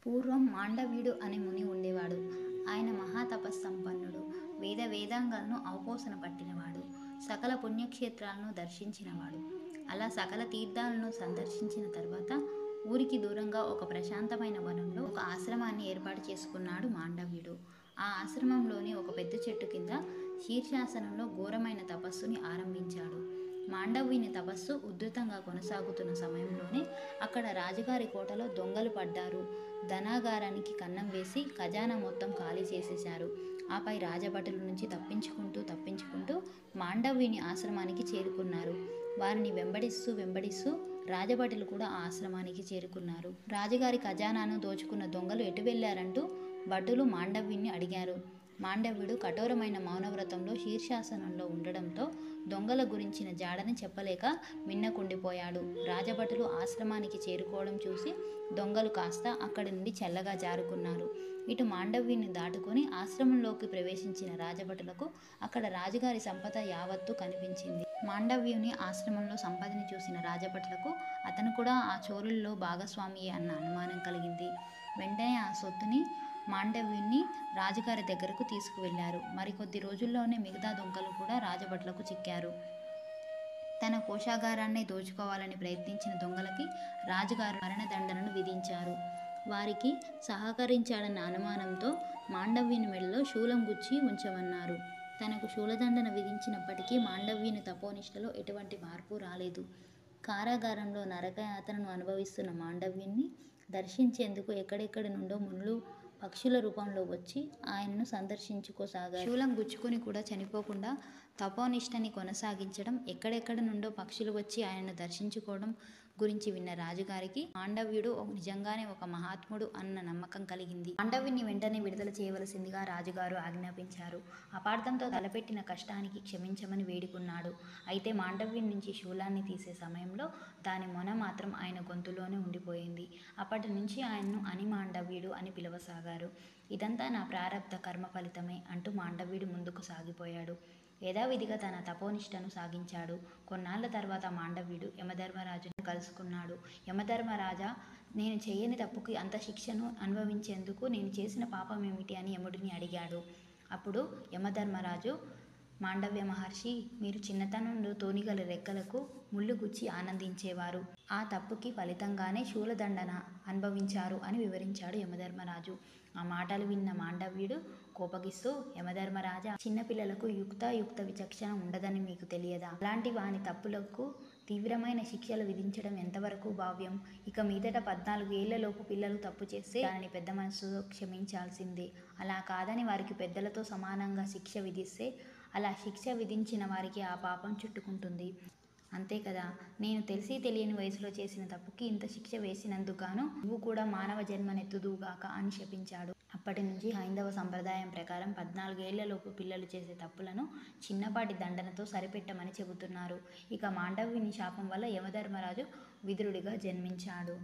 పూర్వం మాండవ్యుడు అనే ముని ఉండేవాడు. ఆయన మహాతపస్సంపన్నుడు. వేదాంగాలను అవపోసన పట్టినవాడు. సకల పుణ్యక్షేత్రాలను దర్శించినవాడు. అలా సకల తీర్థాలను సందర్శించిన తర్వాత ఊరికి దూరంగా ఒక ప్రశాంతమైన వనంలో ఒక ఆశ్రమాన్ని ఏర్పాటు చేసుకున్నాడు మాండవ్యుడు. ఆ ఆశ్రమంలోని ఒక పెద్ద చెట్టు కింద శీర్షాసనంలో ఘోరమైన తపస్సుని ఆరంభించాడు. మాండవ్యుని తపస్సు ఉధృతంగా కొనసాగుతున్న సమయంలోనే అక్కడ రాజుగారి కోటలో దొంగలు పడ్డారు. ధనాగారానికి కన్నం వేసి ఖజానా మొత్తం ఖాళీ చేసేశారు. ఆపై రాజభటుల నుంచి తప్పించుకుంటూ మాండవ్యుని ఆశ్రమానికి చేరుకున్నారు. వారిని వెంబడిస్తూ రాజభటులు కూడా ఆ ఆశ్రమానికి చేరుకున్నారు. రాజుగారి ఖజానాను దోచుకున్న దొంగలు ఎటు వెళ్లారంటూ భటులు మాండవ్యుని అడిగారు. మాండవ్యుడు కఠోరమైన మౌనవ్రతంలో శీర్షాసనంలో ఉండడంతో దొంగల గురించిన జాడని చెప్పలేక మిన్నకుండిపోయాడు. రాజభటులు ఆశ్రమానికి చేరుకోవడం చూసి దొంగలు కాస్త అక్కడి నుండి చల్లగా జారుకున్నారు. ఇటు మాండవ్యుని దాటుకొని ఆశ్రమంలోకి ప్రవేశించిన రాజభటులకు అక్కడ రాజుగారి సంపద యావత్తు కనిపించింది. మాండవ్యుని ఆశ్రమంలో సంపదని చూసిన రాజభటులకు అతను కూడా ఆ చోరుల్లో భాగస్వామియే అన్న అనుమానం కలిగింది. వెంటనే ఆ సొత్తుని మాండవ్యుని రాజుగారి దగ్గరకు తీసుకువెళ్లారు. మరికొద్ది రోజుల్లోనే మిగతా దొంగలు కూడా రాజభటులకు చిక్కారు. తన కోశాగారాన్ని దోచుకోవాలని ప్రయత్నించిన దొంగలకి రాజుగారు మరణదండనను విధించారు. వారికి సహకరించాడన్న అనుమానంతో మాండవ్యుని మెడలో శూలం గుచ్చి ఉంచమన్నారు. తనకు శూలదండన విధించినప్పటికీ మాండవ్యుని తపోనిష్టలో ఎటువంటి మార్పు రాలేదు. కారాగారంలో నరకయాతనను అనుభవిస్తున్న మాండవ్యుని దర్శించేందుకు ఎక్కడెక్కడి నుండో మునులు పక్షుల రూపంలో వచ్చి ఆయనను సందర్శించుకోసాగారు. శూలం గుచ్చుకుని కూడా చనిపోకుండా తపోనిష్టని కొనసాగించడం, ఎక్కడెక్కడి నుండో పక్షులు వచ్చి ఆయనను దర్శించుకోవడం గురించి విన్న రాజుగారికి మాండవ్యుడు నిజంగానే ఒక మహాత్ముడు అన్న నమ్మకం కలిగింది. మాండవ్యుని వెంటనే విడుదల చేయవలసిందిగా రాజుగారు ఆజ్ఞాపించారు. అపార్థంతో తలపెట్టిన కష్టానికి క్షమించమని వేడుకున్నాడు. అయితే మాండవ్యుని నుంచి శూలాన్ని తీసే సమయంలో దాని మొన మాత్రం ఆయన గొంతులోనే ఉండిపోయింది. అప్పటి నుంచి ఆయన్ను మాండవ్యుడు అని పిలవసాగారు. ఇదంతా నా ప్రారబ్ధ కర్మ ఫలితమే అంటూ మాండవ్యుడు ముందుకు సాగిపోయాడు. యథావిధిగా తన తపోనిష్టను సాగించాడు. కొన్నాళ్ల తర్వాత మాండవ్యుడు యమధర్మరాజును కలుసుకున్నాడు. యమధర్మరాజా, నేను చేయని తప్పుకి అంత శిక్షను అనుభవించేందుకు నేను చేసిన పాపమేమిటి అని యముడిని అడిగాడు. అప్పుడు యమధర్మరాజు, మాండవ్య మహర్షి, మీరు చిన్నతనంలో తోనిగల రెక్కలకు ముళ్ళు గుచ్చి ఆనందించేవారు. ఆ తప్పుకి ఫలితంగానే శూలదండన అనుభవించారు అని వివరించాడు యమధర్మరాజు. ఆ మాటలు విన్న మాండవ్యుడు కోపగిస్తూ, యమధర్మరాజా, చిన్నపిల్లలకు యుక్త విచక్షణ ఉండదని మీకు తెలియదా? అలాంటి వాని తప్పులకు తీవ్రమైన శిక్షలు విధించడం ఎంతవరకు భావ్యం? ఇక మీదట 14 ఏళ్లలోపు పిల్లలు తప్పు చేస్తే దానిని పెద్ద మనసుతో క్షమించాల్సిందే. అలా కాదని వారికి పెద్దలతో సమానంగా శిక్ష విధిస్తే అలా శిక్ష విధించిన వారికి ఆ పాపం చుట్టుకుంటుంది. అంతే కదా? నేను తెలిసి తెలియని వయసులో చేసిన తప్పుకి ఇంత శిక్ష వేసినందుకుగాను నువ్వు కూడా మానవ జన్మనెత్తుదువుగాక అని శపించాడు. అప్పటి నుంచి హైందవ సంప్రదాయం ప్రకారం 14 ఏళ్లలోపు పిల్లలు చేసే తప్పులను చిన్నపాటి దండనతో సరిపెట్టమని చెబుతున్నారు. ఇక మాండవ్యుని శాపం వల్ల యమధర్మరాజు విదురుడిగా జన్మించాడు.